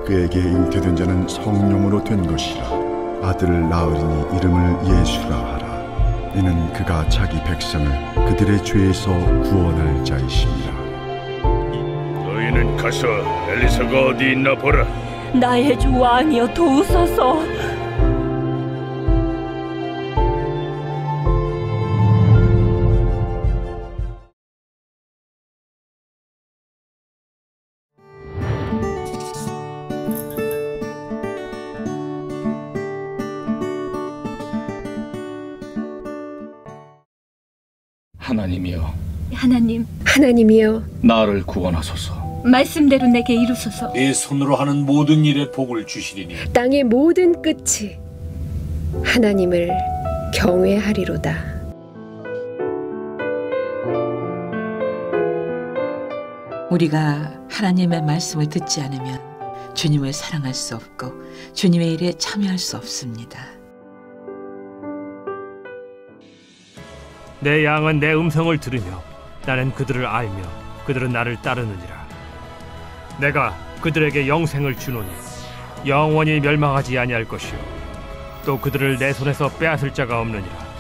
그에게 잉태된 자는 성령으로 된 것이라. 아들을 낳으리니 이름을 예수라 하라. 이는 그가 자기 백성을 그들의 죄에서 구원할 자이심이라. 너희는 가서 엘리사가 어디 있나 보라. 나의 주 왕이여 도우소서. 하나님이여, 하나님이여, 나를 구원하소서. 말씀대로 내게 이루소서. 네 손으로 하는 모든 일에 복을 주시리니 땅의 모든 끝이 하나님을 경외하리로다. 우리가 하나님의 말씀을 듣지 않으면 주님을 사랑할 수 없고 주님의 일에 참여할 수 없습니다. 내 양은 내 음성을 들으며 나는 그들을 알며 그들은 나를 따르느니라. 내가 그들에게 영생을 주노니 영원히 멸망하지 아니할 것이요 또 그들을 내 손에서 빼앗을 자가 없느니라.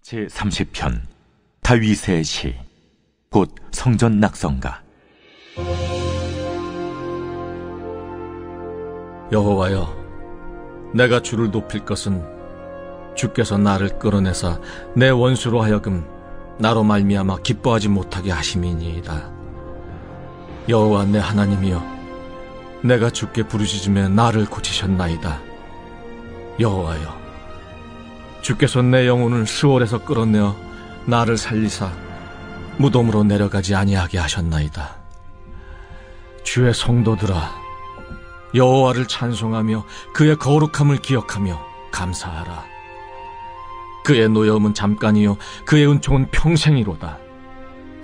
제30편 다윗의 시, 곧 성전 낙성가. 여호와여, 내가 주를 높일 것은 주께서 나를 끌어내사 내 원수로 하여금 나로 말미암아 기뻐하지 못하게 하심이니이다. 여호와 내 하나님이여, 내가 주께 부르짖음에 나를 고치셨나이다. 여호와여, 주께서 내 영혼을 스올에서 끌어내어 나를 살리사 무덤으로 내려가지 아니하게 하셨나이다. 주의 성도들아, 여호와를 찬송하며 그의 거룩함을 기억하며 감사하라. 그의 노여움은 잠깐이요 그의 은총은 평생이로다.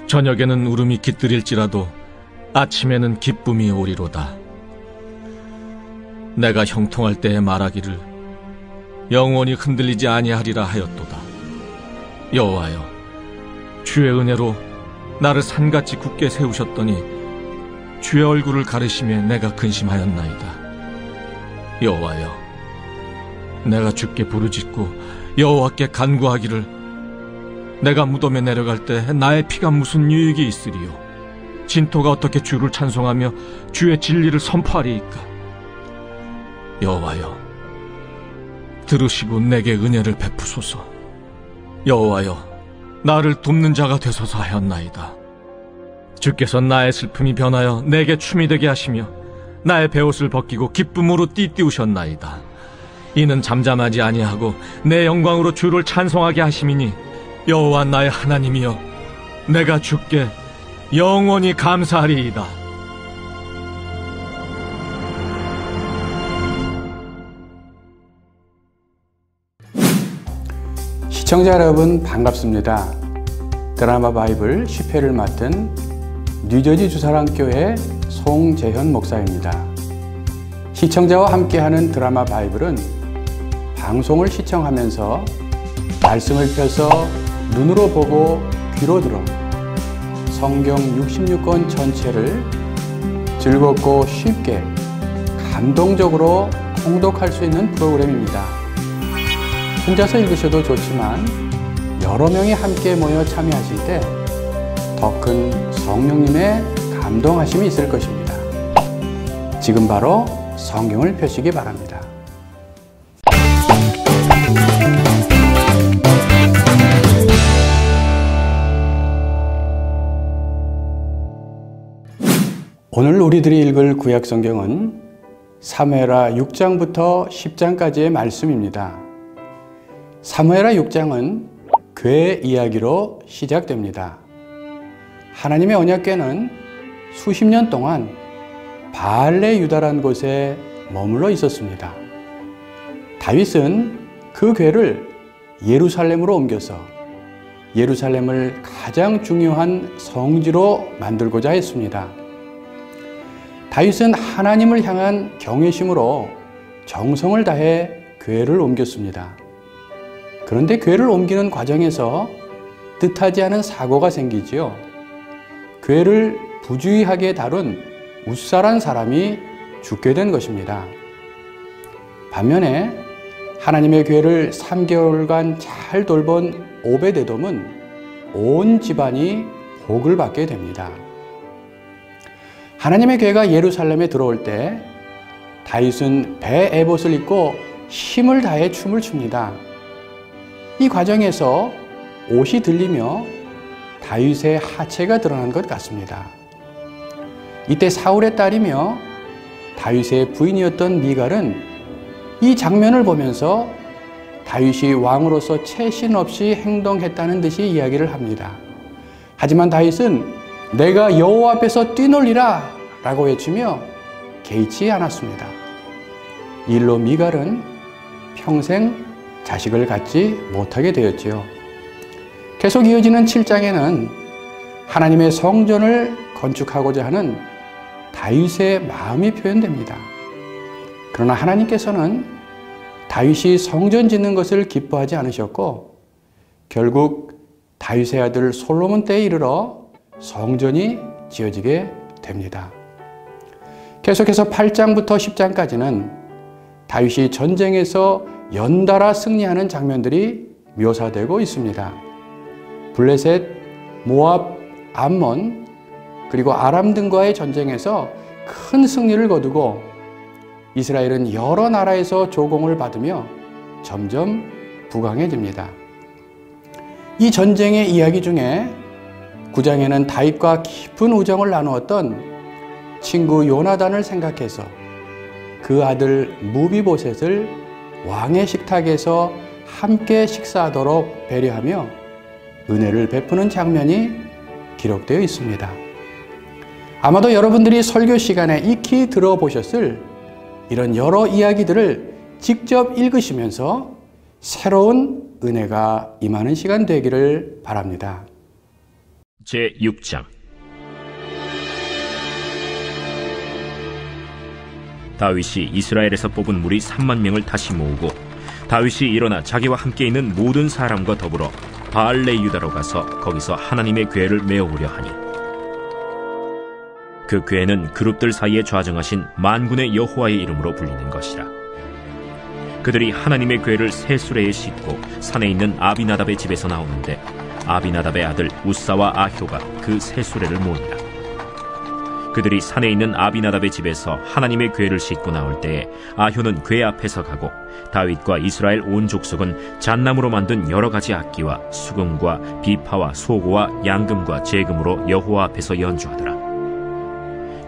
저녁에는 울음이 깃들일지라도 아침에는 기쁨이 오리로다. 내가 형통할 때에 말하기를 영원히 흔들리지 아니하리라 하였도다. 여호와여, 주의 은혜로 나를 산같이 굳게 세우셨더니 주의 얼굴을 가리심에 내가 근심하였나이다. 여호와여, 내가 주께 부르짖고 여호와께 간구하기를 내가 무덤에 내려갈 때 나의 피가 무슨 유익이 있으리요? 진토가 어떻게 주를 찬송하며 주의 진리를 선포하리이까? 여호와여, 들으시고 내게 은혜를 베푸소서. 여호와여, 나를 돕는 자가 되소서 하였나이다. 주께서 나의 슬픔이 변하여 내게 춤이 되게 하시며 나의 베옷을 벗기고 기쁨으로 띠띠우셨나이다. 이는 잠잠하지 아니하고 내 영광으로 주를 찬송하게 하심이니 여호와 나의 하나님이여, 내가 주께 영원히 감사하리이다. 시청자 여러분 반갑습니다. 드라마 바이블 10회를 맡은 뉴저지 주사랑교회 송재현 목사입니다. 시청자와 함께하는 드라마 바이블은 방송을 시청하면서 말씀을 펴서 눈으로 보고 귀로 들어 성경 66권 전체를 즐겁고 쉽게 감동적으로 통독할 수 있는 프로그램입니다. 혼자서 읽으셔도 좋지만 여러 명이 함께 모여 참여하실 때 더 큰 성령님의 감동하심이 있을 것입니다. 지금 바로 성경을 펴시기 바랍니다. 오늘 우리들이 읽을 구약 성경은 사무엘하 6장부터 10장까지의 말씀입니다. 사무엘하 6장은 괴 이야기로 시작됩니다. 하나님의 언약궤는 수십 년 동안 바알레 유다라는 곳에 머물러 있었습니다. 다윗은 그 궤를 예루살렘으로 옮겨서 예루살렘을 가장 중요한 성지로 만들고자 했습니다. 다윗은 하나님을 향한 경외심으로 정성을 다해 궤를 옮겼습니다. 그런데 궤를 옮기는 과정에서 뜻하지 않은 사고가 생기지요. 궤를 부주의하게 다룬 웃사란 사람이 죽게 된 것입니다. 반면에 하나님의 궤를 3개월간 잘 돌본 오벳에돔은 온 집안이 복을 받게 됩니다. 하나님의 궤가 예루살렘에 들어올 때 다윗은 배 에봇을 입고 힘을 다해 춤을 춥니다. 이 과정에서 옷이 들리며 다윗의 하체가 드러난 것 같습니다. 이때 사울의 딸이며 다윗의 부인이었던 미갈은 이 장면을 보면서 다윗이 왕으로서 채신 없이 행동했다는 듯이 이야기를 합니다. 하지만 다윗은 내가 여호와 앞에서 뛰놀리라 라고 외치며 개의치 않았습니다. 이 일로 미갈은 평생 자식을 갖지 못하게 되었지요. 계속 이어지는 7장에는 하나님의 성전을 건축하고자 하는 다윗의 마음이 표현됩니다. 그러나 하나님께서는 다윗이 성전 짓는 것을 기뻐하지 않으셨고 결국 다윗의 아들 솔로몬 때에 이르러 성전이 지어지게 됩니다. 계속해서 8장부터 10장까지는 다윗이 전쟁에서 연달아 승리하는 장면들이 묘사되고 있습니다. 블레셋, 모압, 암몬, 그리고 아람 등과의 전쟁에서 큰 승리를 거두고 이스라엘은 여러 나라에서 조공을 받으며 점점 부강해집니다. 이 전쟁의 이야기 중에 9장에는 다윗과 깊은 우정을 나누었던 친구 요나단을 생각해서 그 아들 무비보셋을 왕의 식탁에서 함께 식사하도록 배려하며 은혜를 베푸는 장면이 기록되어 있습니다. 아마도 여러분들이 설교 시간에 익히 들어보셨을 이런 여러 이야기들을 직접 읽으시면서 새로운 은혜가 임하는 시간 되기를 바랍니다. 제6장 다윗이 이스라엘에서 뽑은 무리 3만 명을 다시 모으고 다윗이 일어나 자기와 함께 있는 모든 사람과 더불어 바알레 유다로 가서 거기서 하나님의 궤를 메어오려 하니 그 궤는 그룹들 사이에 좌정하신 만군의 여호와의 이름으로 불리는 것이라. 그들이 하나님의 궤를 새 수레에 싣고 산에 있는 아비나답의 집에서 나오는데 아비나답의 아들 우사와 아효가 그 새 수레를 모으니라. 그들이 산에 있는 아비나답의 집에서 하나님의 궤를 싣고 나올 때에 아효는 궤 앞에서 가고 다윗과 이스라엘 온 족속은 잣나무로 만든 여러 가지 악기와 수금과 비파와 소고와 양금과 제금으로 여호와 앞에서 연주하더라.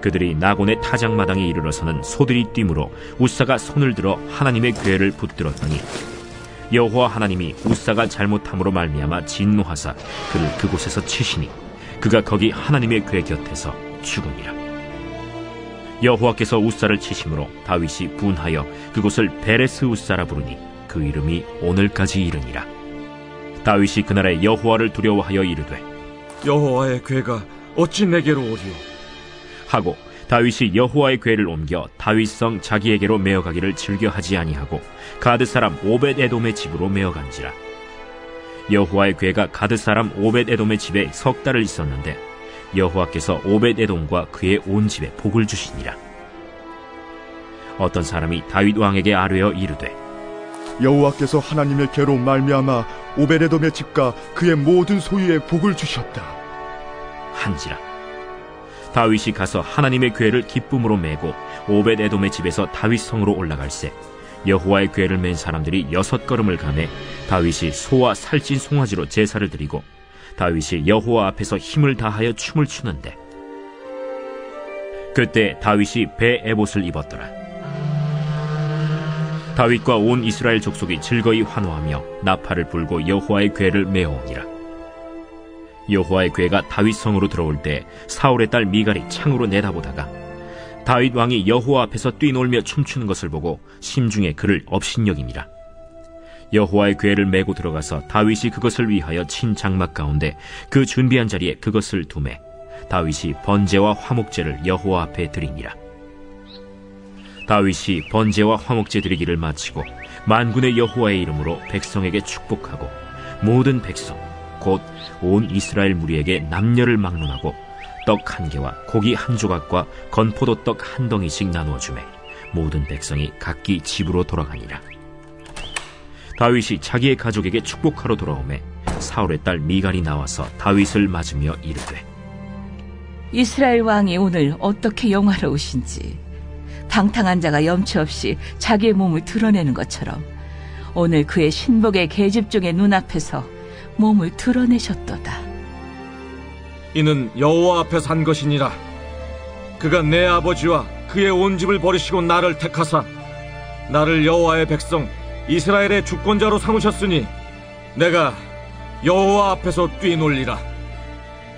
그들이 나곤의 타작마당에 이르러서는 소들이 뛰므로 우사가 손을 들어 하나님의 궤를 붙들었더니 여호와 하나님이 우사가 잘못함으로 말미암아 진노하사 그를 그곳에서 치시니 그가 거기 하나님의 궤 곁에서 죽으니라. 여호와께서 우사를 치심으로 다윗이 분하여 그곳을 베레스 우사라 부르니 그 이름이 오늘까지 이르니라. 다윗이 그날에 여호와를 두려워하여 이르되 여호와의 궤가 어찌 내게로 오리오 하고 다윗이 여호와의 궤를 옮겨 다윗성 자기에게로 메어가기를 즐겨하지 아니하고 가드 사람 오벳에돔의 집으로 메어간지라. 여호와의 궤가 가드 사람 오벳에돔의 집에 석 달을 있었는데 여호와께서 오벳에돔과 그의 온 집에 복을 주시니라. 어떤 사람이 다윗 왕에게 아뢰어 이르되 여호와께서 하나님의 궤로 말미암아 오벳에돔의 집과 그의 모든 소유에 복을 주셨다 한지라. 다윗이 가서 하나님의 궤를 기쁨으로 메고 오벳에돔의 집에서 다윗 성으로 올라갈새 여호와의 궤를 맨 사람들이 6걸음을 가매 다윗이 소와 살찐 송아지로 제사를 드리고 다윗이 여호와 앞에서 힘을 다하여 춤을 추는데 그때 다윗이 배 에봇을 입었더라. 다윗과 온 이스라엘 족속이 즐거이 환호하며 나팔을 불고 여호와의 궤를 메어오니라. 여호와의 궤가 다윗 성으로 들어올 때 사울의 딸 미갈이 창으로 내다보다가 다윗 왕이 여호와 앞에서 뛰놀며 춤추는 것을 보고 심중에 그를 업신여기니라. 여호와의 궤를 메고 들어가서 다윗이 그것을 위하여 친 장막 가운데 그 준비한 자리에 그것을 두매 다윗이 번제와 화목제를 여호와 앞에 드리니라. 다윗이 번제와 화목제 드리기를 마치고 만군의 여호와의 이름으로 백성에게 축복하고 모든 백성 곧 온 이스라엘 무리에게 남녀를 막론하고 떡 한 개와 고기 한 조각과 건포도 떡 한 덩이씩 나누어 주매 모든 백성이 각기 집으로 돌아가니라. 다윗이 자기의 가족에게 축복하러 돌아오매 사울의 딸 미갈이 나와서 다윗을 맞으며 이르되 이스라엘 왕이 오늘 어떻게 영화로우신지 방탕한 자가 염치 없이 자기의 몸을 드러내는 것처럼 오늘 그의 신복의 계집종의 눈앞에서 몸을 드러내셨도다. 이는 여호와 앞에 산 것이니라. 그가 내 아버지와 그의 온 집을 버리시고 나를 택하사 나를 여호와의 백성 이스라엘의 주권자로 삼으셨으니 내가 여호와 앞에서 뛰놀리라.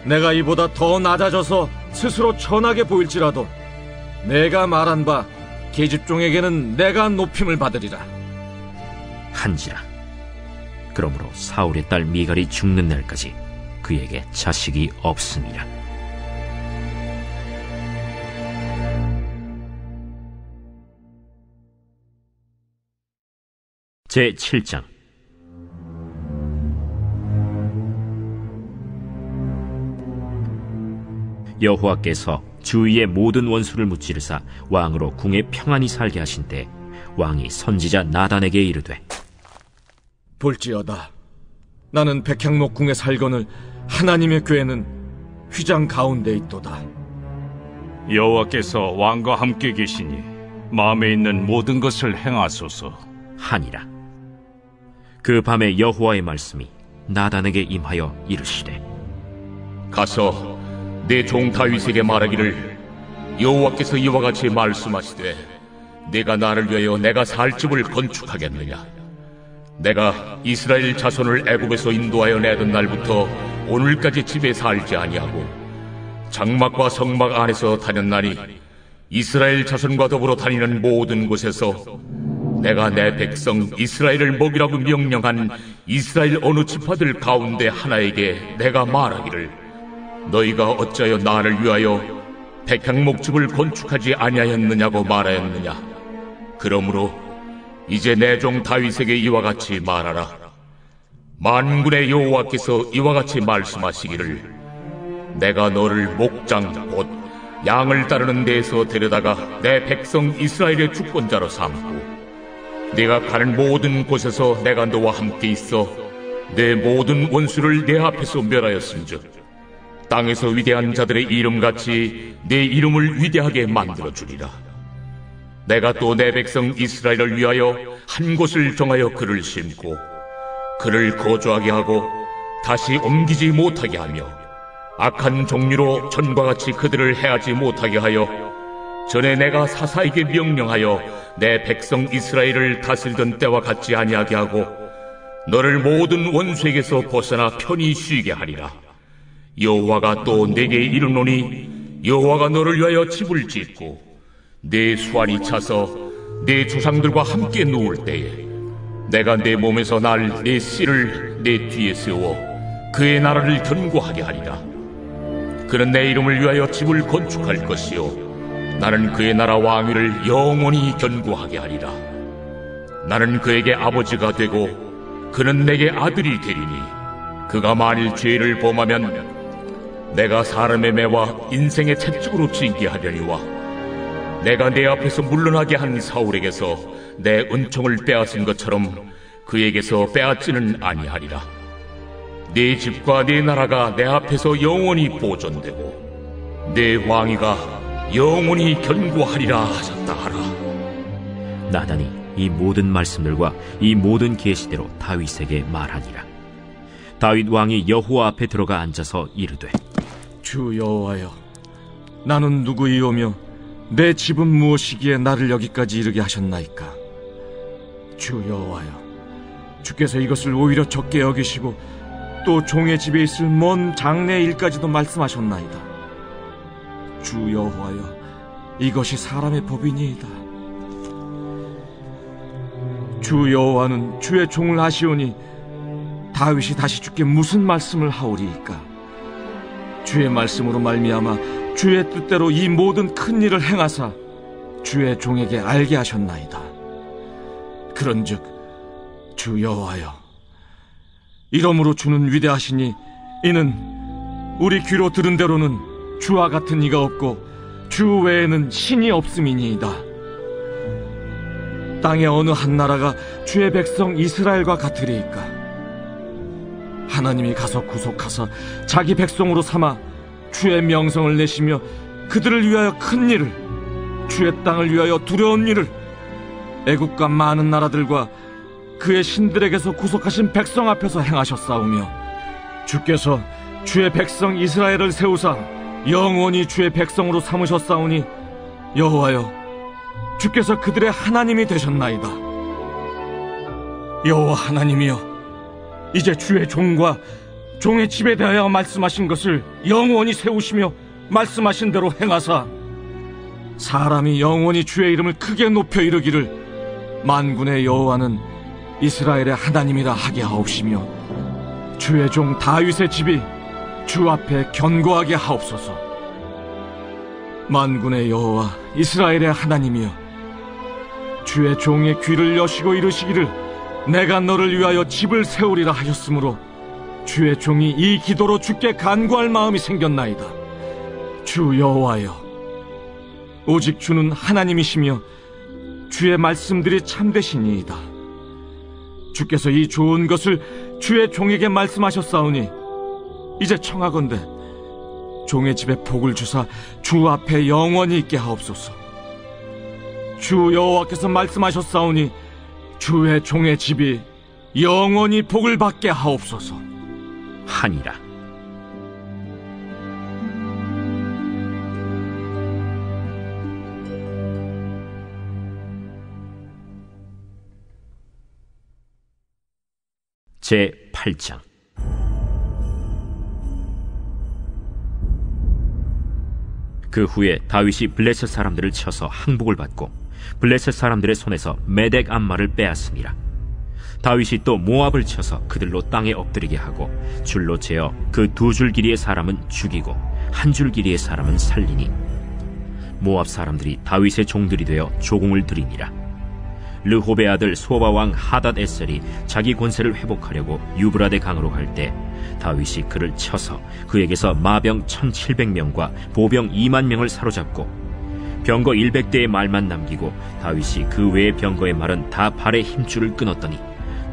내가 이보다 더 낮아져서 스스로 천하게 보일지라도 내가 말한 바 계집종에게는 내가 높임을 받으리라 한지라. 그러므로 사울의 딸 미갈이 죽는 날까지 그에게 자식이 없음이라. 제7장. 여호와께서 주위의 모든 원수를 무찌르사 왕으로 궁에 평안히 살게 하신 때 왕이 선지자 나단에게 이르되 볼지어다 나는 백향목 궁에 살거늘 하나님의 궤는 휘장 가운데 있도다. 여호와께서 왕과 함께 계시니 마음에 있는 모든 것을 행하소서 하니라. 그 밤에 여호와의 말씀이 나단에게 임하여 이르시되 가서 내 종 다윗에게 말하기를 여호와께서 이와 같이 말씀하시되 내가 나를 위하여 내가 살 집을 건축하겠느냐. 내가 이스라엘 자손을 애굽에서 인도하여 내던 날부터 오늘까지 집에 살지 아니하고 장막과 성막 안에서 다녔나니 이스라엘 자손과 더불어 다니는 모든 곳에서 내가 내 백성 이스라엘을 먹이라고 명령한 이스라엘 어느 지파들 가운데 하나에게 내가 말하기를 너희가 어찌하여 나를 위하여 백향목집을 건축하지 아니하였느냐고 말하였느냐. 그러므로 이제 내 종 다윗에게 이와 같이 말하라. 만군의 여호와께서 이와 같이 말씀하시기를 내가 너를 목장 곧 양을 따르는 데에서 데려다가 내 백성 이스라엘의 주권자로 삼고 네가 가는 모든 곳에서 내가 너와 함께 있어 내 모든 원수를 내 앞에서 멸하였음즉 땅에서 위대한 자들의 이름같이 내 이름을 위대하게 만들어주리라. 내가 또 내 백성 이스라엘을 위하여 한 곳을 정하여 그를 심고 그를 거주하게 하고 다시 옮기지 못하게 하며 악한 종류로 전과 같이 그들을 해하지 못하게 하여 전에 내가 사사에게 명령하여 내 백성 이스라엘을 다스리던 때와 같지 아니하게 하고 너를 모든 원수에게서 벗어나 편히 쉬게 하리라. 여호와가 또 내게 이르노니 여호와가 너를 위하여 집을 짓고 내 수완이 차서 내 조상들과 함께 누울 때에 내가 내 몸에서 날 내 씨를 내 뒤에 세워 그의 나라를 견고하게 하리라. 그는 내 이름을 위하여 집을 건축할 것이요 나는 그의 나라 왕위를 영원히 견고하게 하리라. 나는 그에게 아버지가 되고 그는 내게 아들이 되리니 그가 만일 죄를 범하면 내가 사람의 매와 인생의 채찍으로 징계하려니와 내가 내 앞에서 물러나게 한 사울에게서 내 은총을 빼앗은 것처럼 그에게서 빼앗지는 아니하리라. 네 집과 네 나라가 내 앞에서 영원히 보존되고 내 왕위가 영원히 견고하리라 하셨다 하라. 나단이 이 모든 말씀들과 이 모든 계시대로 다윗에게 말하니라. 다윗 왕이 여호와 앞에 들어가 앉아서 이르되 주 여호와여 나는 누구이오며 내 집은 무엇이기에 나를 여기까지 이르게 하셨나이까. 주 여호와여 주께서 이것을 오히려 적게 여기시고 또 종의 집에 있을 먼 장래 일까지도 말씀하셨나이다. 주 여호와여 이것이 사람의 법이니이다. 주 여호와는 주의 종을 아시오니 다윗이 다시 주께 무슨 말씀을 하오리이까. 주의 말씀으로 말미암아 주의 뜻대로 이 모든 큰 일을 행하사 주의 종에게 알게 하셨나이다. 그런즉 주 여호와여, 이러므로 주는 위대하시니 이는 우리 귀로 들은 대로는 주와 같은 이가 없고 주 외에는 신이 없음이니이다. 땅의 어느 한 나라가 주의 백성 이스라엘과 같으리이까? 하나님이 가서 구속하사 자기 백성으로 삼아 주의 명성을 내시며 그들을 위하여 큰 일을, 주의 땅을 위하여 두려운 일을 애국과 많은 나라들과 그의 신들에게서 구속하신 백성 앞에서 행하셨사오며, 주께서 주의 백성 이스라엘을 세우사 영원히 주의 백성으로 삼으셨사오니 여호와여, 주께서 그들의 하나님이 되셨나이다. 여호와 하나님이여, 이제 주의 종과 종의 집에 대하여 말씀하신 것을 영원히 세우시며 말씀하신 대로 행하사 사람이 영원히 주의 이름을 크게 높여 이르기를 만군의 여호와는 이스라엘의 하나님이라 하게 하옵시며, 주의 종 다윗의 집이 주 앞에 견고하게 하옵소서. 만군의 여호와 이스라엘의 하나님이여, 주의 종의 귀를 여시고 이르시기를 내가 너를 위하여 집을 세우리라 하셨으므로 주의 종이 이 기도로 주께 간구할 마음이 생겼나이다. 주 여호와여, 오직 주는 하나님이시며 주의 말씀들이 참되시니이다. 주께서 이 좋은 것을 주의 종에게 말씀하셨사오니 이제 청하건대 종의 집에 복을 주사 주 앞에 영원히 있게 하옵소서. 주 여호와께서 말씀하셨사오니 주의 종의 집이 영원히 복을 받게 하옵소서 하니라. 제 8장. 그 후에 다윗이 블레셋 사람들을 쳐서 항복을 받고 블레셋 사람들의 손에서 메덱 암마를 빼앗으니라. 다윗이 또 모압을 쳐서 그들로 땅에 엎드리게 하고 줄로 재어 그 두 줄 길이의 사람은 죽이고 한 줄 길이의 사람은 살리니 모압 사람들이 다윗의 종들이 되어 조공을 드리니라. 르홉의 아들 소바 왕 하닷 에셀이 자기 권세를 회복하려고 유브라데 강으로 갈 때 다윗이 그를 쳐서 그에게서 마병 1700명과 보병 2만 명을 사로잡고 병거 100대의 말만 남기고 다윗이 그 외의 병거의 말은 다 발의 힘줄을 끊었더니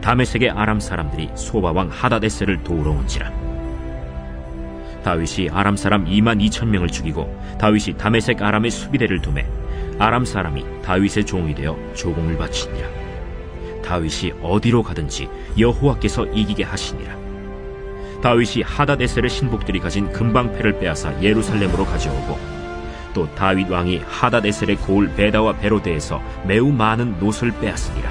다메섹의 아람 사람들이 소바 왕 하닷 에셀을 도우러 온지라. 다윗이 아람 사람 2만 2천 명을 죽이고 다윗이 다메섹 아람의 수비대를 두매 아람 사람이 다윗의 종이 되어 조공을 바치니라. 다윗이 어디로 가든지 여호와께서 이기게 하시니라. 다윗이 하닷 에셀의 신복들이 가진 금방패를 빼앗아 예루살렘으로 가져오고 또 다윗 왕이 하닷 에셀의 고을 베다와 베로데에서 매우 많은 놋을 빼앗으니라.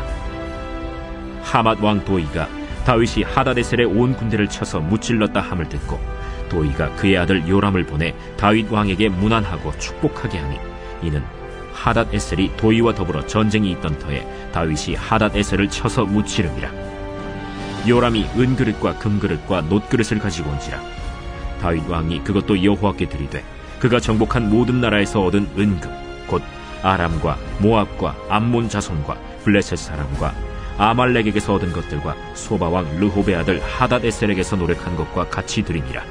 하맛 왕 도이가 다윗이 하닷 에셀의 온 군대를 쳐서 무찔렀다 함을 듣고 도이가 그의 아들 요람을 보내 다윗 왕에게 문안하고 축복하게 하니 이는 하닷 에셀이 도이와 더불어 전쟁이 있던 터에 다윗이 하닷 에셀을 쳐서 무찌름이라. 요람이 은그릇과 금그릇과 놋그릇을 가지고 온지라. 다윗 왕이 그것도 여호와께 드리되 그가 정복한 모든 나라에서 얻은 은금 곧 아람과 모압과 암몬 자손과 블레셋 사람과 아말렉에게서 얻은 것들과 소바왕 르홉의 아들 하닷 에셀에게서 노력한 것과 같이 드리니라.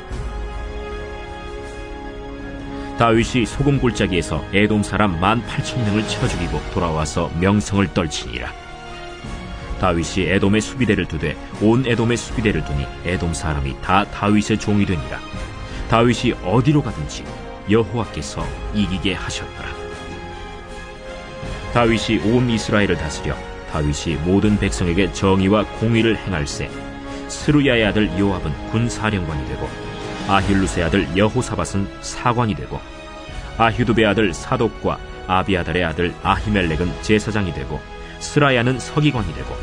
다윗이 소금 골짜기에서 에돔 사람 18,000명을 쳐 죽이고 돌아와서 명성을 떨치니라. 다윗이 에돔의 수비대를 두되 온 에돔의 수비대를 두니 에돔 사람이 다 다윗의 종이 되니라. 다윗이 어디로 가든지 여호와께서 이기게 하셨더라. 다윗이 온 이스라엘을 다스려 다윗이 모든 백성에게 정의와 공의를 행할세 스루야의 아들 요압은 군사령관이 되고 아힐루스의 아들 여호사밧은 사관이 되고 아휴두베의 아들 사독과 아비아달의 아들 아히멜렉은 제사장이 되고 스라야는 서기관이 되고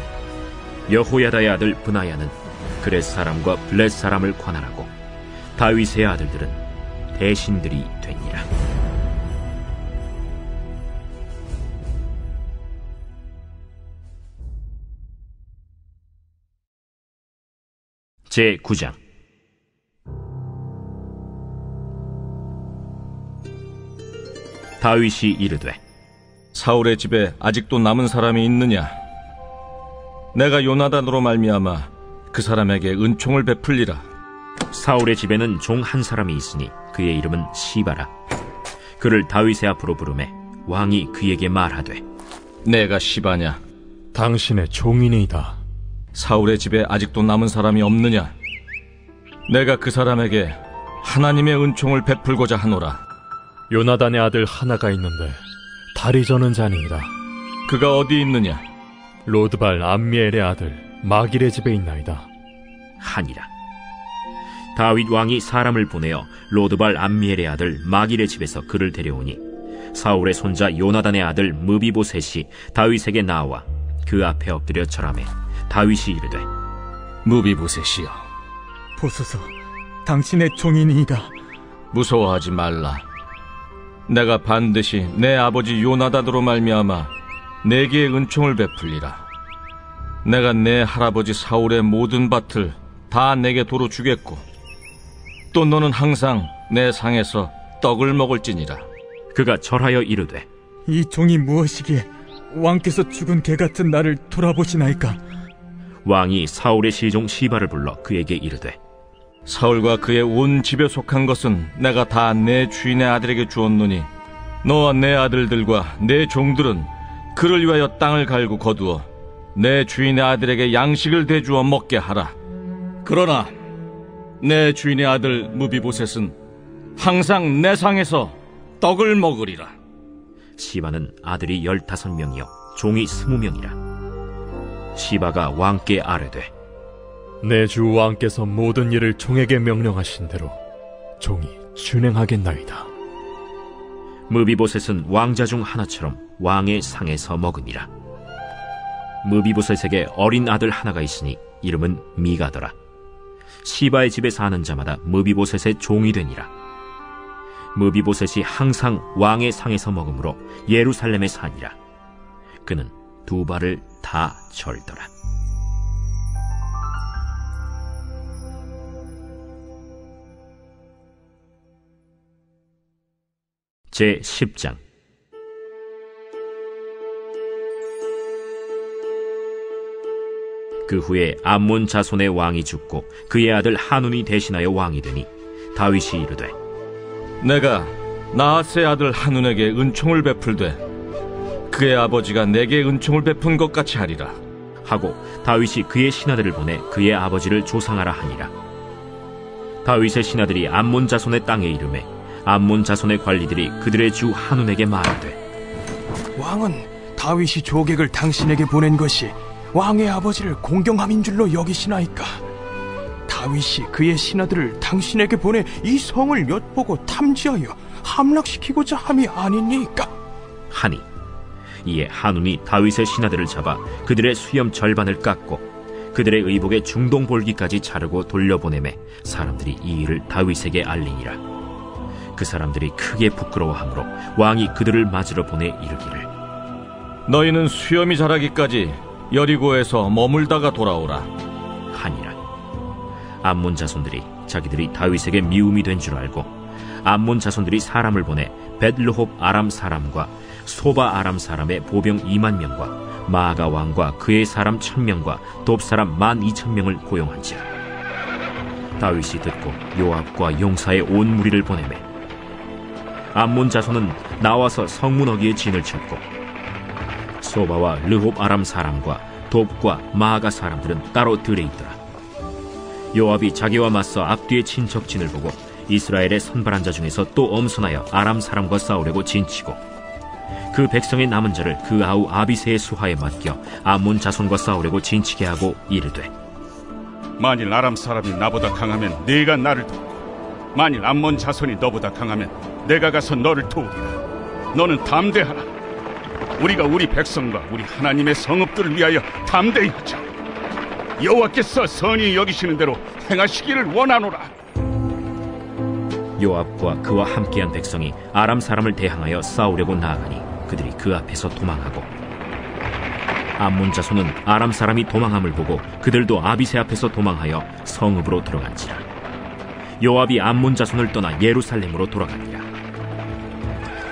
여호야다의 아들 브나야는 그렛 사람과 블렛 사람을 관할하고 다윗의 아들들은 대신들이 되니라. 제 9장. 다윗이 이르되 사울의 집에 아직도 남은 사람이 있느냐? 내가 요나단으로 말미암아 그 사람에게 은총을 베풀리라. 사울의 집에는 종 한 사람이 있으니 그의 이름은 시바라. 그를 다윗의 앞으로 부르매 왕이 그에게 말하되, 내가 시바냐? 당신의 종이니이다. 사울의 집에 아직도 남은 사람이 없느냐? 내가 그 사람에게 하나님의 은총을 베풀고자 하노라. 요나단의 아들 하나가 있는데 다리 저는 자니이다. 그가 어디 있느냐? 로드발 암미엘의 아들 마길의 집에 있나이다 하니라. 다윗 왕이 사람을 보내어 로드발 암미엘의 아들 마길의 집에서 그를 데려오니 사울의 손자 요나단의 아들 무비보셋이 다윗에게 나와 그 앞에 엎드려 절하매 다윗이 이르되, 무비보셋이여, 보소서, 당신의 종이니이다. 무서워하지 말라. 내가 반드시 내 아버지 요나단으로 말미암아 내게 은총을 베풀리라. 내가 내 할아버지 사울의 모든 밭을 다 내게 도로 주겠고, 또 너는 항상 내 상에서 떡을 먹을지니라. 그가 절하여 이르되, 이 종이 무엇이기에 왕께서 죽은 개 같은 나를 돌아보시나이까? 왕이 사울의 시종 시바를 불러 그에게 이르되, 사울과 그의 온 집에 속한 것은 내가 다 내 주인의 아들에게 주었노니 너와 내 아들들과 내 종들은 그를 위하여 땅을 갈고 거두어 내 주인의 아들에게 양식을 대주어 먹게 하라. 그러나 내 주인의 아들 무비보셋은 항상 내 상에서 떡을 먹으리라. 시바는 아들이 15명이요 종이 20명이라. 시바가 왕께 아뢰되, 내 주 왕께서 모든 일을 종에게 명령하신 대로 종이 준행하겠나이다. 무비보셋은 왕자 중 하나처럼 왕의 상에서 먹으니라. 무비보셋에게 어린 아들 하나가 있으니 이름은 미가더라. 시바의 집에 사는 자마다 무비보셋의 종이 되니라. 무비보셋이 항상 왕의 상에서 먹으므로 예루살렘에 사니라. 그는 두 발을 다 절더라. 제 10장. 그 후에 암몬 자손의 왕이 죽고 그의 아들 한운이 대신하여 왕이 되니 다윗이 이르되, 내가 나하스의 아들 한운에게 은총을 베풀되 그의 아버지가 내게 은총을 베푼 것 같이 하리라 하고 다윗이 그의 신하들을 보내 그의 아버지를 조상하라 하니라. 다윗의 신하들이 암몬 자손의 땅에 이르매 암몬 자손의 관리들이 그들의 주 한운에게 말하되, 왕은 다윗이 조객을 당신에게 보낸 것이 왕의 아버지를 공경함인 줄로 여기시나이까? 다윗이 그의 신하들을 당신에게 보내 이 성을 엿보고 탐지하여 함락시키고자 함이 아니니까? 하니 이에 한운이 다윗의 신하들을 잡아 그들의 수염 절반을 깎고 그들의 의복의 중동볼기까지 자르고 돌려보내매 사람들이 이 일을 다윗에게 알리니라. 그 사람들이 크게 부끄러워하므로 왕이 그들을 맞으러 보내 이르기를, 너희는 수염이 자라기까지 여리고에서 머물다가 돌아오라 하니라. 암몬 자손들이 자기들이 다윗에게 미움이 된 줄 알고 암몬 자손들이 사람을 보내 벳르홉 아람 사람과 소바 아람 사람의 보병 2만 명과 마아가 왕과 그의 사람 1000명과 돕 사람 12,000명을 고용한지라. 다윗이 듣고 요압과 용사의 온 무리를 보내매 암몬 자손은 나와서 성문 어귀에 진을 쳤고 소바와 르홉 아람 사람과 돕과 마아가 사람들은 따로 들에 있더라. 요압이 자기와 맞서 앞뒤에 친 적진을 보고 이스라엘의 선발한 자 중에서 또 엄선하여 아람 사람과 싸우려고 진치고 그 백성의 남은 자를 그 아우 아비새의 수하에 맡겨 암몬 자손과 싸우려고 진치게 하고 이르되, 만일 아람 사람이 나보다 강하면 네가 나를 돕고 만일 암몬 자손이 너보다 강하면 내가 가서 너를 도우리라. 너는 담대하라. 우리가 우리 백성과 우리 하나님의 성읍들을 위하여 담대히 하자. 여호와께서 선히 여기시는 대로 행하시기를 원하노라. 요압과 그와 함께한 백성이 아람 사람을 대항하여 싸우려고 나아가니 그들이 그 앞에서 도망하고 암몬 자손은 아람 사람이 도망함을 보고 그들도 아비새 앞에서 도망하여 성읍으로 들어간지라. 요압이 암몬 자손을 떠나 예루살렘으로 돌아가니라.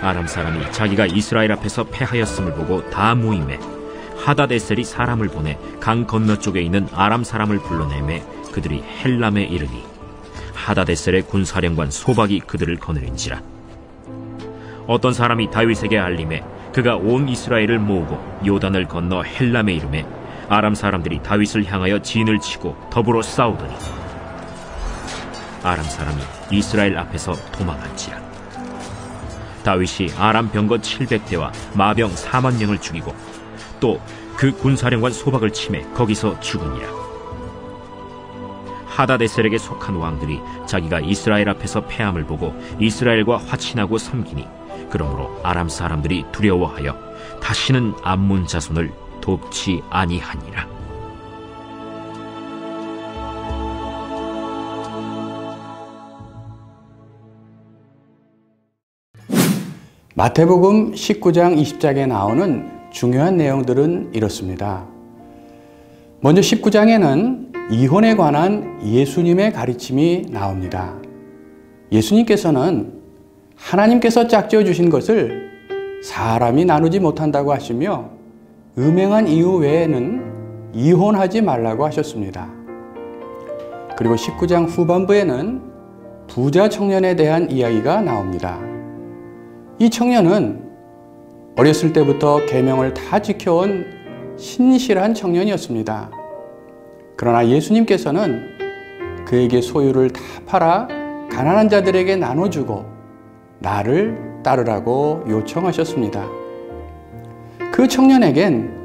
아람 사람이 자기가 이스라엘 앞에서 패하였음을 보고 다 모임에 하다데셀이 사람을 보내 강 건너쪽에 있는 아람 사람을 불러내매 그들이 헬람에 이르니 하다데셀의 군사령관 소박이 그들을 거느린지라. 어떤 사람이 다윗에게 알림해 그가 온 이스라엘을 모으고 요단을 건너 헬람에 이르매 아람 사람들이 다윗을 향하여 진을 치고 더불어 싸우더니 아람 사람이 이스라엘 앞에서 도망한지라. 다윗이 아람 병거 700대와 마병 4만 명을 죽이고 또 그 군사령관 소박을 치매 거기서 죽으니라. 하다데셀에게 속한 왕들이 자기가 이스라엘 앞에서 패함을 보고 이스라엘과 화친하고 섬기니 그러므로 아람 사람들이 두려워하여 다시는 암몬 자손을 돕지 아니하니라. 마태복음 19장 20장에 나오는 중요한 내용들은 이렇습니다. 먼저 19장에는 이혼에 관한 예수님의 가르침이 나옵니다. 예수님께서는 하나님께서 짝지어 주신 것을 사람이 나누지 못한다고 하시며 음행한 이유 외에는 이혼하지 말라고 하셨습니다. 그리고 19장 후반부에는 부자 청년에 대한 이야기가 나옵니다. 이 청년은 어렸을 때부터 계명을 다 지켜온 신실한 청년이었습니다. 그러나 예수님께서는 그에게 소유를 다 팔아 가난한 자들에게 나눠주고 나를 따르라고 요청하셨습니다. 그 청년에겐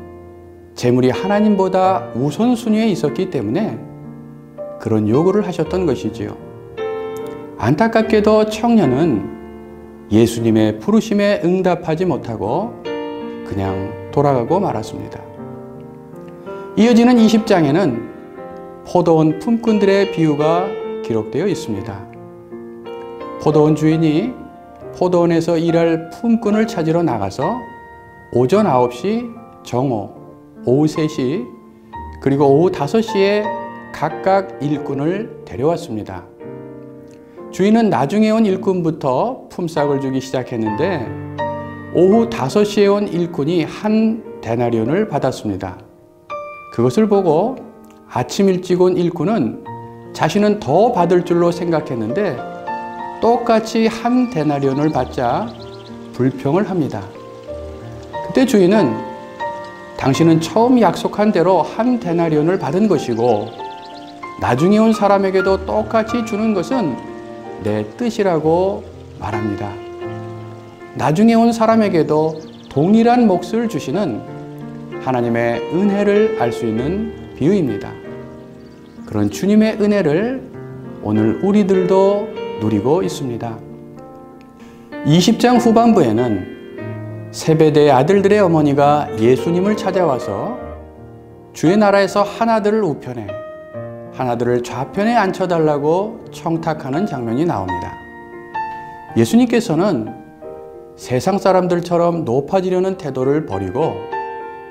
재물이 하나님보다 우선순위에 있었기 때문에 그런 요구를 하셨던 것이지요. 안타깝게도 청년은 예수님의 부르심에 응답하지 못하고 그냥 돌아가고 말았습니다. 이어지는 20장에는 포도원 품꾼들의 비유가 기록되어 있습니다. 포도원 주인이 포도원에서 일할 품꾼을 찾으러 나가서 오전 9시, 정오, 오후 3시, 그리고 오후 5시에 각각 일꾼을 데려왔습니다. 주인은 나중에 온 일꾼부터 품삯을 주기 시작했는데 오후 5시에 온 일꾼이 한 데나리온을 받았습니다. 그것을 보고 아침 일찍 온 일꾼은 자신은 더 받을 줄로 생각했는데 똑같이 한 데나리온을 받자 불평을 합니다. 그때 주인은 당신은 처음 약속한 대로 한 데나리온을 받은 것이고 나중에 온 사람에게도 똑같이 주는 것은 내 뜻이라고 말합니다. 나중에 온 사람에게도 동일한 몫을 주시는 하나님의 은혜를 알 수 있는 비유입니다. 그런 주님의 은혜를 오늘 우리들도 누리고 있습니다. 20장 후반부에는 세베대의 아들들의 어머니가 예수님을 찾아와서 주의 나라에서 하나들을 우편에 하나들을 좌편에 앉혀달라고 청탁하는 장면이 나옵니다. 예수님께서는 세상 사람들처럼 높아지려는 태도를 버리고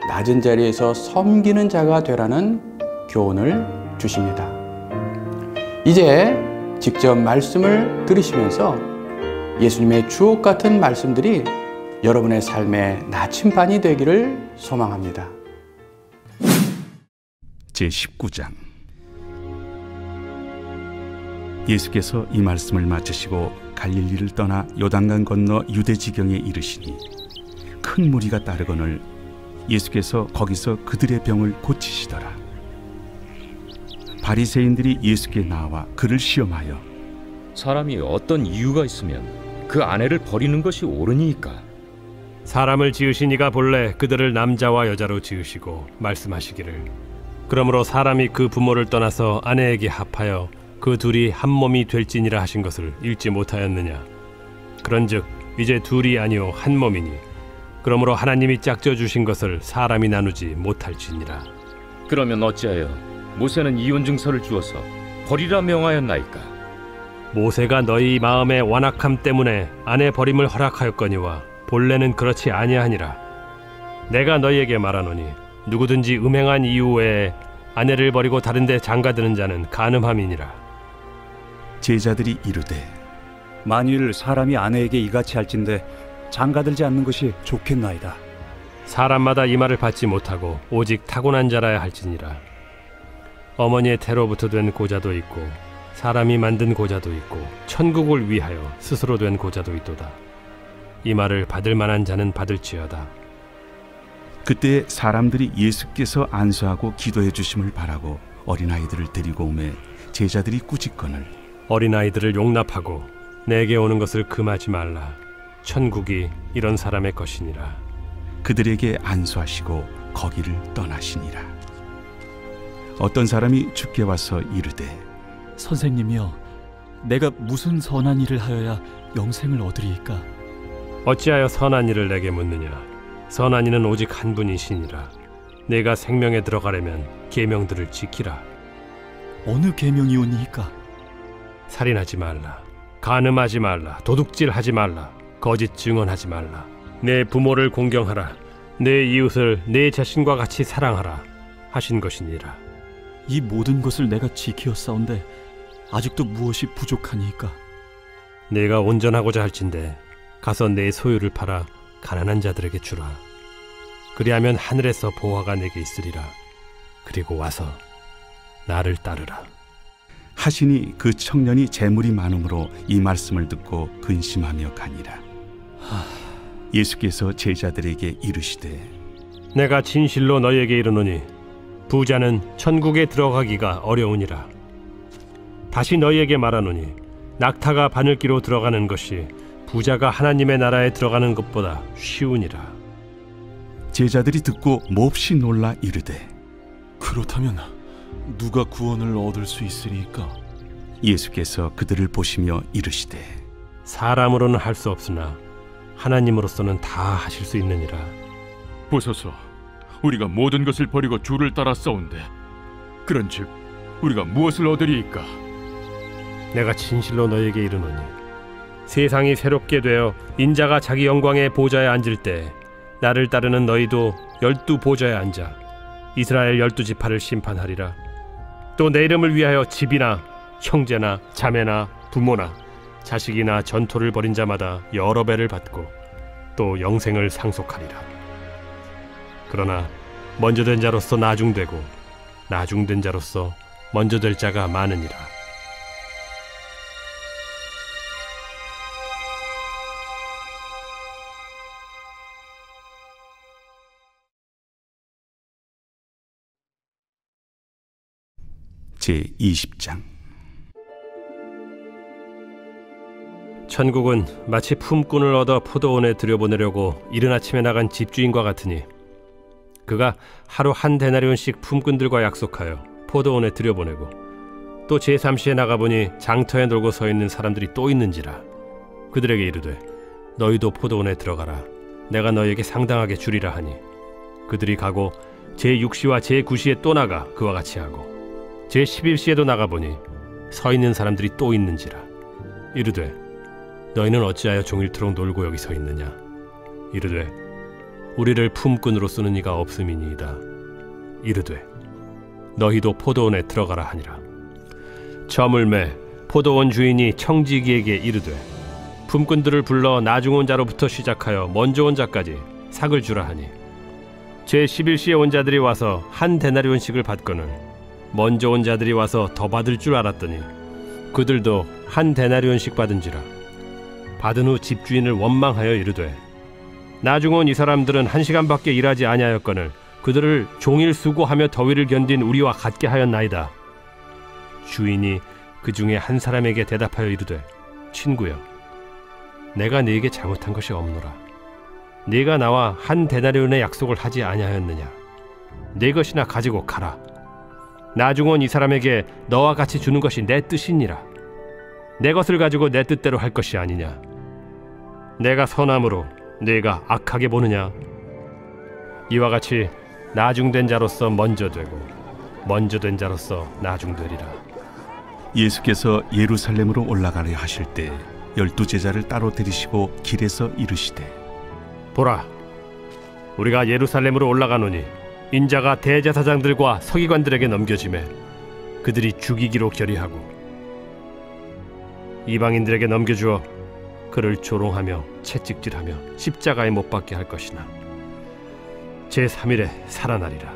낮은 자리에서 섬기는 자가 되라는 교훈을 주십니다. 이제 직접 말씀을 들으시면서 예수님의 주옥 같은 말씀들이 여러분의 삶의 나침반이 되기를 소망합니다. 제19장 예수께서 이 말씀을 마치시고 갈릴리를 떠나 요단강 건너 유대 지경에 이르시니 큰 무리가 따르거늘 예수께서 거기서 그들의 병을 고치시더라. 바리새인들이 예수께 나와 그를 시험하여 사람이 어떤 이유가 있으면 그 아내를 버리는 것이 옳으니까? 사람을 지으신 이가 본래 그들을 남자와 여자로 지으시고 말씀하시기를 그러므로 사람이 그 부모를 떠나서 아내에게 합하여 그 둘이 한 몸이 될지니라 하신 것을 읽지 못하였느냐. 그런즉 이제 둘이 아니요 한 몸이니 그러므로 하나님이 짝져 주신 것을 사람이 나누지 못할지니라. 그러면 어찌하여 모세는 이혼 증서를 주어서 버리라 명하였나이까? 모세가 너희 마음의 완악함 때문에 아내 버림을 허락하였거니와 본래는 그렇지 아니하니라. 내가 너희에게 말하노니 누구든지 음행한 이유 외에 아내를 버리고 다른 데 장가드는 자는 간음함이니라. 제자들이 이르되 만일 사람이 아내에게 이같이 할진대 장가들지 않는 것이 좋겠나이다. 사람마다 이 말을 받지 못하고 오직 타고난 자라야 할지니라. 어머니의 태로부터 된 고자도 있고 사람이 만든 고자도 있고 천국을 위하여 스스로 된 고자도 있도다. 이 말을 받을 만한 자는 받을지어다. 그때 사람들이 예수께서 안수하고 기도해 주심을 바라고 어린아이들을 데리고 오매 제자들이 꾸짖거늘 어린아이들을 용납하고 내게 오는 것을 금하지 말라. 천국이 이런 사람의 것이니라. 그들에게 안수하시고 거기를 떠나시니라. 어떤 사람이 주께 와서 이르되 선생님이여, 내가 무슨 선한 일을 하여야 영생을 얻으리이까? 어찌하여 선한 일을 내게 묻느냐? 선한 이는 오직 한 분이시니라. 내가 생명에 들어가려면 계명들을 지키라. 어느 계명이오니이까? 살인하지 말라, 간음하지 말라, 도둑질하지 말라, 거짓 증언하지 말라, 내 부모를 공경하라, 내 이웃을 내 자신과 같이 사랑하라 하신 것이니라. 이 모든 것을 내가 지키었사온데 아직도 무엇이 부족하니이까? 내가 온전하고자 할진대 가서 내 소유를 팔아 가난한 자들에게 주라. 그리하면 하늘에서 보화가 내게 있으리라. 그리고 와서 나를 따르라. 하시니 그 청년이 재물이 많음으로 이 말씀을 듣고 근심하며 가니라. 예수께서 제자들에게 이르시되 내가 진실로 너희에게 이르노니 부자는 천국에 들어가기가 어려우니라. 다시 너희에게 말하노니 낙타가 바늘기로 들어가는 것이 부자가 하나님의 나라에 들어가는 것보다 쉬우니라. 제자들이 듣고 몹시 놀라 이르되 그렇다면 누가 구원을 얻을 수 있으리까? 예수께서 그들을 보시며 이르시되 사람으로는 할 수 없으나 하나님으로서는 다 하실 수 있느니라. 보소서, 우리가 모든 것을 버리고 주를 따라 싸운데 그런즉 우리가 무엇을 얻으리이까? 내가 진실로 너희에게 이르노니 세상이 새롭게 되어 인자가 자기 영광의 보좌에 앉을 때 나를 따르는 너희도 12 보좌에 앉아 이스라엘 12지파를 심판하리라. 또 내 이름을 위하여 집이나 형제나 자매나 부모나 자식이나 전토를 벌인 자마다 여러 배를 받고 또 영생을 상속하리라. 그러나 먼저 된 자로서 나중되고 나중된 자로서 먼저 될 자가 많으니라. 제20장 천국은 마치 품꾼을 얻어 포도원에 들여보내려고 이른 아침에 나간 집주인과 같으니 그가 하루 한 데나리온씩 품꾼들과 약속하여 포도원에 들여보내고 또 제3시에 나가보니 장터에 놀고 서 있는 사람들이 또 있는지라. 그들에게 이르되 너희도 포도원에 들어가라. 내가 너희에게 상당하게 주리라 하니 그들이 가고 제6시와 제9시에 또 나가 그와 같이 하고 제11시에도 나가보니 서 있는 사람들이 또 있는지라. 이르되 너희는 어찌하여 종일토록 놀고 여기 서 있느냐? 이르되 우리를 품꾼으로 쓰는 이가 없음이니이다. 이르되 너희도 포도원에 들어가라 하니라. 저물매 포도원 주인이 청지기에게 이르되 품꾼들을 불러 나중 온 자로부터 시작하여 먼저 온 자까지 삭을 주라 하니 제11시에 온 자들이 와서 한 데나리온씩을 받거늘 먼저 온 자들이 와서 더 받을 줄 알았더니 그들도 한 데나리온씩 받은지라. 받은 후 집주인을 원망하여 이르되 나중 온 이 사람들은 1시간밖에 일하지 아니하였거늘 그들을 종일 수고하며 더위를 견딘 우리와 같게 하였나이다. 주인이 그 중에 한 사람에게 대답하여 이르되 친구여, 내가 네게 잘못한 것이 없노라. 네가 나와 한 데나리온의 약속을 하지 아니하였느냐? 네 것이나 가지고 가라. 나중 온 이 사람에게 너와 같이 주는 것이 내 뜻이니라. 내 것을 가지고 내 뜻대로 할 것이 아니냐? 내가 선함으로 네가 악하게 보느냐? 이와 같이 나중된 자로서 먼저 되고 먼저 된 자로서 나중되리라. 예수께서 예루살렘으로 올라가려 하실 때 12 제자를 따로 데리시고 길에서 이르시되 보라, 우리가 예루살렘으로 올라가노니 인자가 대제사장들과 서기관들에게 넘겨지매 그들이 죽이기로 결의하고 이방인들에게 넘겨주어 그를 조롱하며 채찍질하며 십자가에 못 박게 할 것이나 제3일에 살아나리라.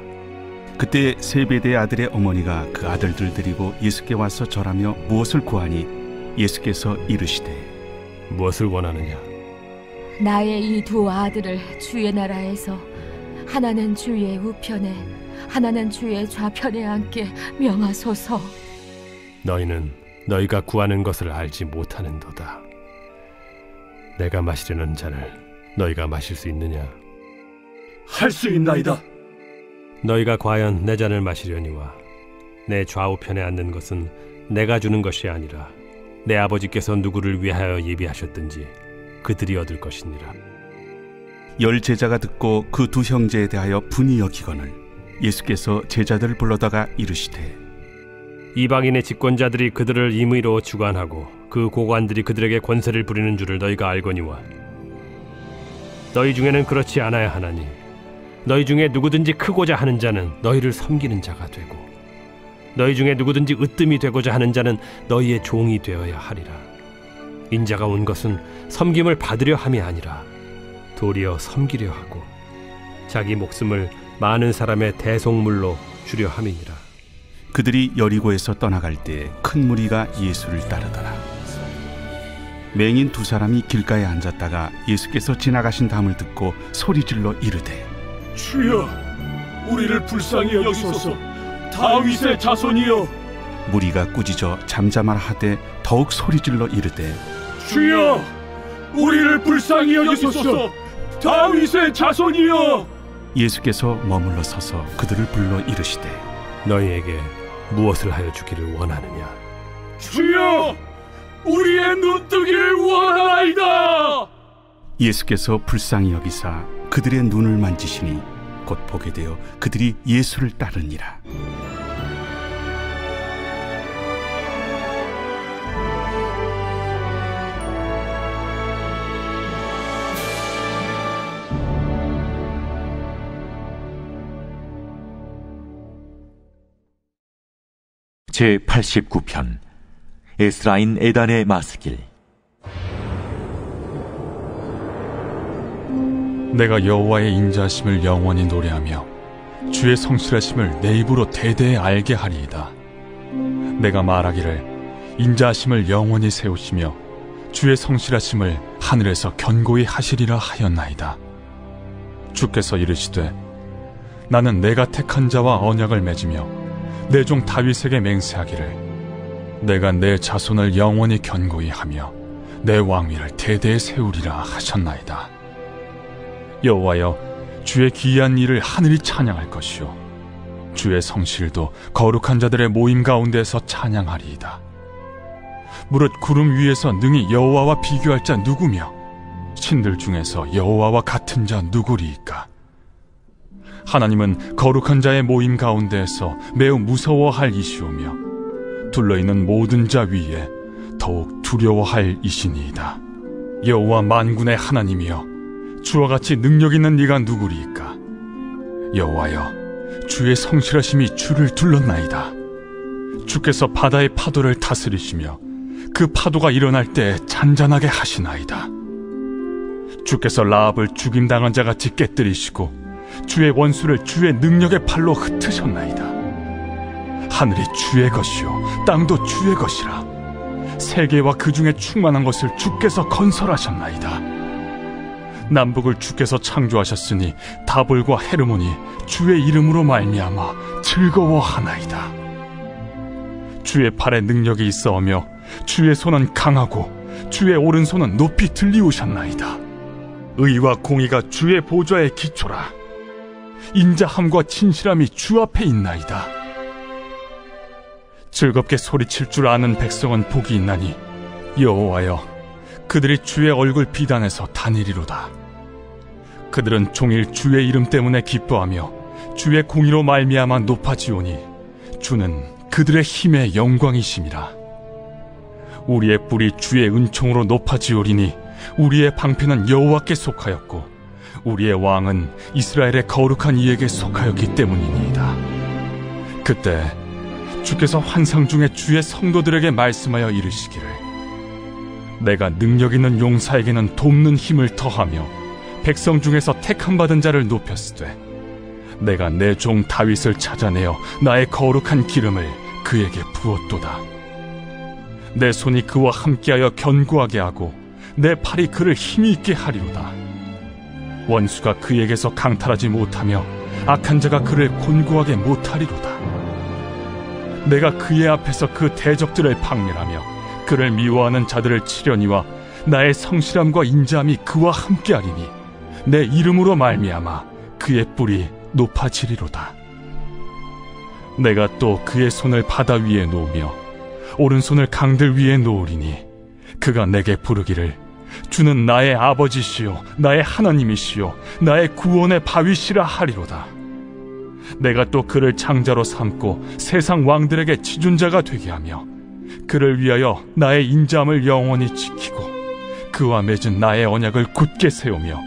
그때 세베대의 아들의 어머니가 그 아들들 데리고 예수께 와서 절하며 무엇을 구하니 예수께서 이르시되 무엇을 원하느냐? 나의 이 두 아들을 주의 나라에서 하나는 주의 우편에 하나는 주의 좌편에 앉게 명하소서. 너희는 너희가 구하는 것을 알지 못하는도다. 내가 마시려는 잔을 너희가 마실 수 있느냐? 할 수 있나이다. 너희가 과연 내 잔을 마시려니와 내 좌우편에 앉는 것은 내가 주는 것이 아니라 내 아버지께서 누구를 위하여 예비하셨든지 그들이 얻을 것이니라. 10 제자가 듣고 그 두 형제에 대하여 분이 여기거늘 예수께서 제자들을 불러다가 이르시되 이방인의 집권자들이 그들을 임의로 주관하고 그 고관들이 그들에게 권세를 부리는 줄을 너희가 알거니와 너희 중에는 그렇지 않아야 하나니 너희 중에 누구든지 크고자 하는 자는 너희를 섬기는 자가 되고 너희 중에 누구든지 으뜸이 되고자 하는 자는 너희의 종이 되어야 하리라. 인자가 온 것은 섬김을 받으려 함이 아니라 도리어 섬기려 하고 자기 목숨을 많은 사람의 대속물로 주려 함이니라. 그들이 여리고에서 떠나갈 때 큰 무리가 예수를 따르더라. 맹인 두 사람이 길가에 앉았다가 예수께서 지나가신 담을 듣고 소리질러 이르되 주여, 우리를 불쌍히 여기소서. 다윗의 자손이여. 무리가 꾸짖어 잠잠하라 하되 더욱 소리질러 이르되 주여, 우리를 불쌍히 여기소서. 다윗의 자손이여. 예수께서 머물러 서서 그들을 불러 이르시되 너희에게 무엇을 하여 주기를 원하느냐? 주여, 우리의 눈뜨기를 원하나이다. 예수께서 불쌍히 여기사 그들의 눈을 만지시니 곧 보게 되어 그들이 예수를 따르니라. 제89편 에스라인 에단의 마스길. 내가 여호와의 인자하심을 영원히 노래하며 주의 성실하심을 내 입으로 대대에 알게 하리이다. 내가 말하기를 인자하심을 영원히 세우시며 주의 성실하심을 하늘에서 견고히 하시리라 하였나이다. 주께서 이르시되 나는 내가 택한 자와 언약을 맺으며 내 종 다윗에게 맹세하기를 내가 내 자손을 영원히 견고히 하며 내 왕위를 대대에 세우리라 하셨나이다. 여호와여, 주의 기이한 일을 하늘이 찬양할 것이요 주의 성실도 거룩한 자들의 모임 가운데서 찬양하리이다. 무릇 구름 위에서 능히 여호와와 비교할 자 누구며 신들 중에서 여호와와 같은 자 누구리이까? 하나님은 거룩한 자의 모임 가운데에서 매우 무서워할 이시오며 둘러있는 모든 자 위에 더욱 두려워할 이시니이다. 여호와 만군의 하나님이여, 주와 같이 능력 있는 이가 누구리이까? 여호와여, 주의 성실하심이 주를 둘렀나이다. 주께서 바다의 파도를 다스리시며 그 파도가 일어날 때 잔잔하게 하시나이다. 주께서 라합을 죽임당한 자같이 깨뜨리시고 주의 원수를 주의 능력의 팔로 흩으셨나이다. 하늘이 주의 것이요 땅도 주의 것이라. 세계와 그 중에 충만한 것을 주께서 건설하셨나이다. 남북을 주께서 창조하셨으니 다볼과 헤르몬이 주의 이름으로 말미암아 즐거워하나이다. 주의 팔에 능력이 있어오며 주의 손은 강하고 주의 오른손은 높이 들리우셨나이다. 의와 공의가 주의 보좌의 기초라. 인자함과 진실함이 주 앞에 있나이다. 즐겁게 소리칠 줄 아는 백성은 복이 있나니 여호와여, 그들이 주의 얼굴 비단에서 다니리로다. 그들은 종일 주의 이름 때문에 기뻐하며 주의 공의로 말미암아 높아지오니 주는 그들의 힘의 영광이심이라. 우리의 뿔이 주의 은총으로 높아지오리니 우리의 방패는 여호와께 속하였고 우리의 왕은 이스라엘의 거룩한 이에게 속하였기 때문이니이다. 그때 주께서 환상 중에 주의 성도들에게 말씀하여 이르시기를 내가 능력 있는 용사에게는 돕는 힘을 더하며 백성 중에서 택함받은 자를 높였으되 내가 내 종 다윗을 찾아내어 나의 거룩한 기름을 그에게 부었도다. 내 손이 그와 함께하여 견고하게 하고 내 팔이 그를 힘이 있게 하리로다. 원수가 그에게서 강탈하지 못하며 악한 자가 그를 곤고하게 못하리로다. 내가 그의 앞에서 그 대적들을 박멸하며 그를 미워하는 자들을 치려니와 나의 성실함과 인자함이 그와 함께하리니 내 이름으로 말미암아 그의 뿔이 높아지리로다. 내가 또 그의 손을 바다 위에 놓으며 오른손을 강들 위에 놓으리니 그가 내게 부르기를 주는 나의 아버지시요 나의 하나님이시요 나의 구원의 바위시라 하리로다. 내가 또 그를 장자로 삼고 세상 왕들에게 지존자가 되게 하며 그를 위하여 나의 인자함을 영원히 지키고 그와 맺은 나의 언약을 굳게 세우며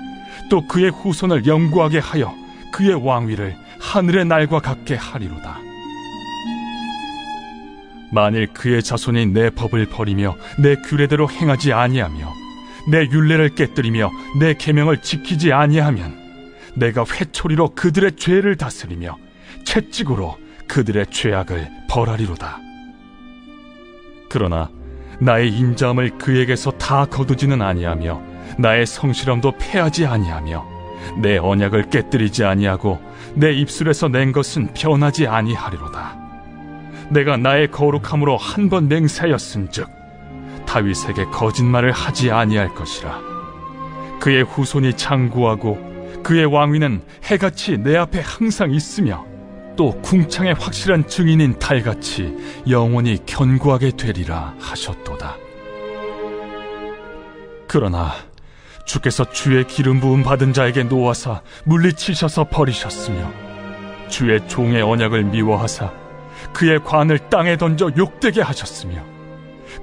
또 그의 후손을 영구하게 하여 그의 왕위를 하늘의 날과 같게 하리로다. 만일 그의 자손이 내 법을 버리며 내 규례대로 행하지 아니하며 내 율례를 깨뜨리며 내 계명을 지키지 아니하면 내가 회초리로 그들의 죄를 다스리며 채찍으로 그들의 죄악을 벌하리로다. 그러나 나의 인자함을 그에게서 다 거두지는 아니하며 나의 성실함도 패하지 아니하며 내 언약을 깨뜨리지 아니하고 내 입술에서 낸 것은 변하지 아니하리로다. 내가 나의 거룩함으로 한 번 맹세하였은즉 다윗에게 거짓말을 하지 아니할 것이라. 그의 후손이 장구하고 그의 왕위는 해같이 내 앞에 항상 있으며 또 궁창의 확실한 증인인 달같이 영원히 견고하게 되리라 하셨도다. 그러나 주께서 주의 기름 부음 받은 자에게 놓아사 물리치셔서 버리셨으며 주의 종의 언약을 미워하사 그의 관을 땅에 던져 욕되게 하셨으며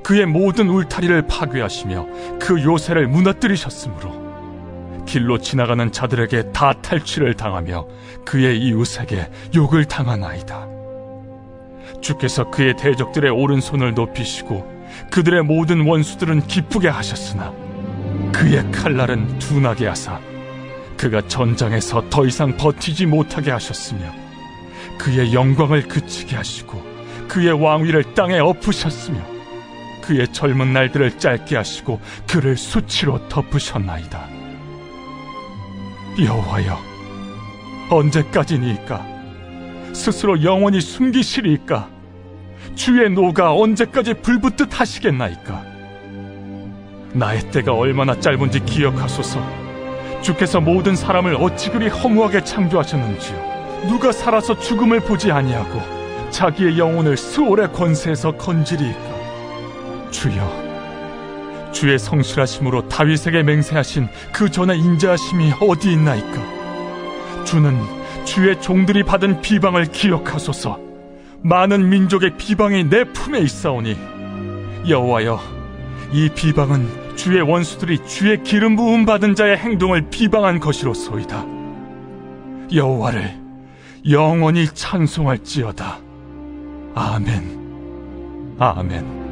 그의 모든 울타리를 파괴하시며 그 요새를 무너뜨리셨으므로 길로 지나가는 자들에게 다 탈취를 당하며 그의 이웃에게 욕을 당하나이다. 주께서 그의 대적들의 오른손을 높이시고 그들의 모든 원수들은 기쁘게 하셨으나 그의 칼날은 둔하게 하사 그가 전장에서 더 이상 버티지 못하게 하셨으며 그의 영광을 그치게 하시고 그의 왕위를 땅에 엎으셨으며 그의 젊은 날들을 짧게 하시고 그를 수치로 덮으셨나이다. 여호와여, 언제까지니이까? 스스로 영원히 숨기시리이까? 주의 노가 언제까지 불붙듯 하시겠나이까? 나의 때가 얼마나 짧은지 기억하소서. 주께서 모든 사람을 어찌 그리 허무하게 창조하셨는지요. 누가 살아서 죽음을 보지 아니하고 자기의 영혼을 스올의 권세에서 건지리이까? 주여, 주의 성실하심으로 다윗에게 맹세하신 그 전의 인자하심이 어디 있나이까? 주는 주의 종들이 받은 비방을 기억하소서. 많은 민족의 비방이 내 품에 있사오니 여호와여, 이 비방은 주의 원수들이 주의 기름 부음 받은 자의 행동을 비방한 것이로소이다. 여호와를 영원히 찬송할지어다. 아멘. 아멘.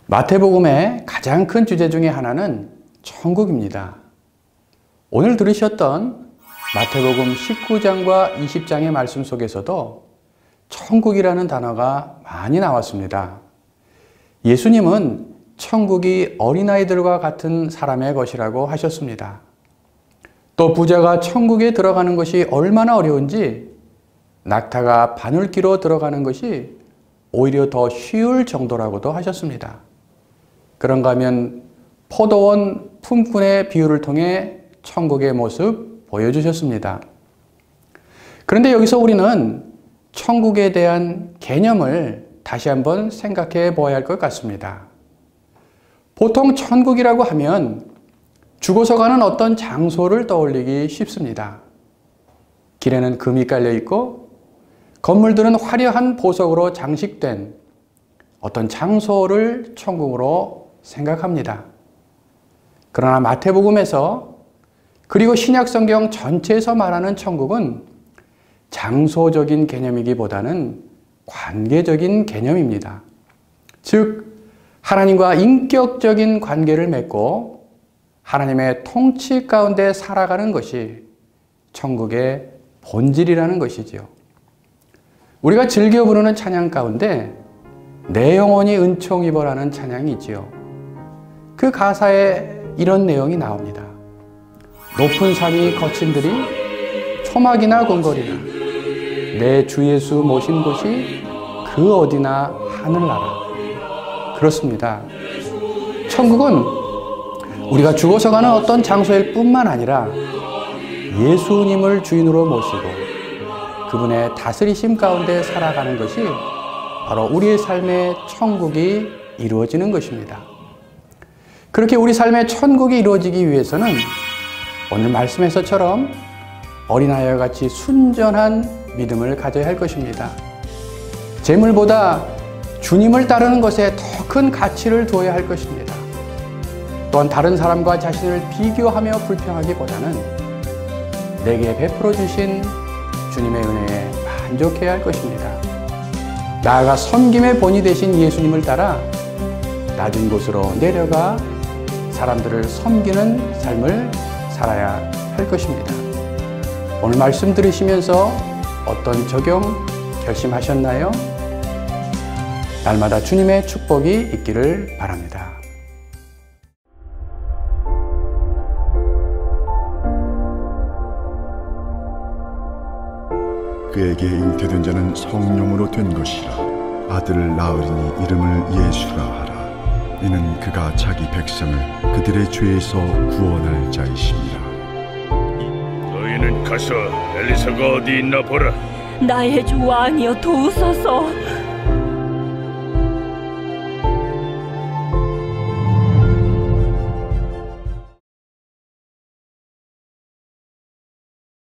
마태복음의 가장 큰 주제 중에 하나는 천국입니다. 오늘 들으셨던 마태복음 19장과 20장의 말씀 속에서도 천국이라는 단어가 많이 나왔습니다. 예수님은 천국이 어린아이들과 같은 사람의 것이라고 하셨습니다. 또 부자가 천국에 들어가는 것이 얼마나 어려운지 낙타가 바늘기로 들어가는 것이 오히려 더 쉬울 정도라고도 하셨습니다. 그런가 하면 포도원 품꾼의 비유를 통해 천국의 모습 보여주셨습니다. 그런데 여기서 우리는 천국에 대한 개념을 다시 한번 생각해 보아야 할 것 같습니다. 보통 천국이라고 하면 죽어서 가는 어떤 장소를 떠올리기 쉽습니다. 길에는 금이 깔려 있고 건물들은 화려한 보석으로 장식된 어떤 장소를 천국으로 생각합니다. 그러나 마태복음에서 그리고 신약성경 전체에서 말하는 천국은 장소적인 개념이기보다는 관계적인 개념입니다. 즉, 하나님과 인격적인 관계를 맺고 하나님의 통치 가운데 살아가는 것이 천국의 본질이라는 것이지요. 우리가 즐겨 부르는 찬양 가운데 내 영혼이 은총 입어라는 찬양이 있지요. 그 가사에 이런 내용이 나옵니다. 높은 산이 거친 들이 초막이나 궁궐이나 내 주 예수 모신 곳이 그 어디나 하늘나라. 그렇습니다. 천국은 우리가 죽어서 가는 어떤 장소일 뿐만 아니라 예수님을 주인으로 모시고 그분의 다스리심 가운데 살아가는 것이 바로 우리의 삶의 천국이 이루어지는 것입니다. 그렇게 우리 삶의 천국이 이루어지기 위해서는 오늘 말씀에서처럼 어린아이와 같이 순전한 믿음을 가져야 할 것입니다. 재물보다 주님을 따르는 것에 더 큰 가치를 두어야 할 것입니다. 또한 다른 사람과 자신을 비교하며 불평하기보다는 내게 베풀어 주신 주님의 은혜에 만족해야 할 것입니다. 나아가 섬김의 본이 되신 예수님을 따라 낮은 곳으로 내려가 사람들을 섬기는 삶을 살아야 할 것입니다. 오늘 말씀 들으시면서 어떤 적용 결심하셨나요? 날마다 주님의 축복이 있기를 바랍니다. 그에게 잉태된 자는 성령으로 된 것이라. 아들을 낳으리니 이름을 예수라 하라. 이는 그가 자기 백성을 그들의 죄에서 구원할 자이심이라. 너희는 가서 엘리사가 어디 있나 보라. 나의 주 왕이여 도우소서.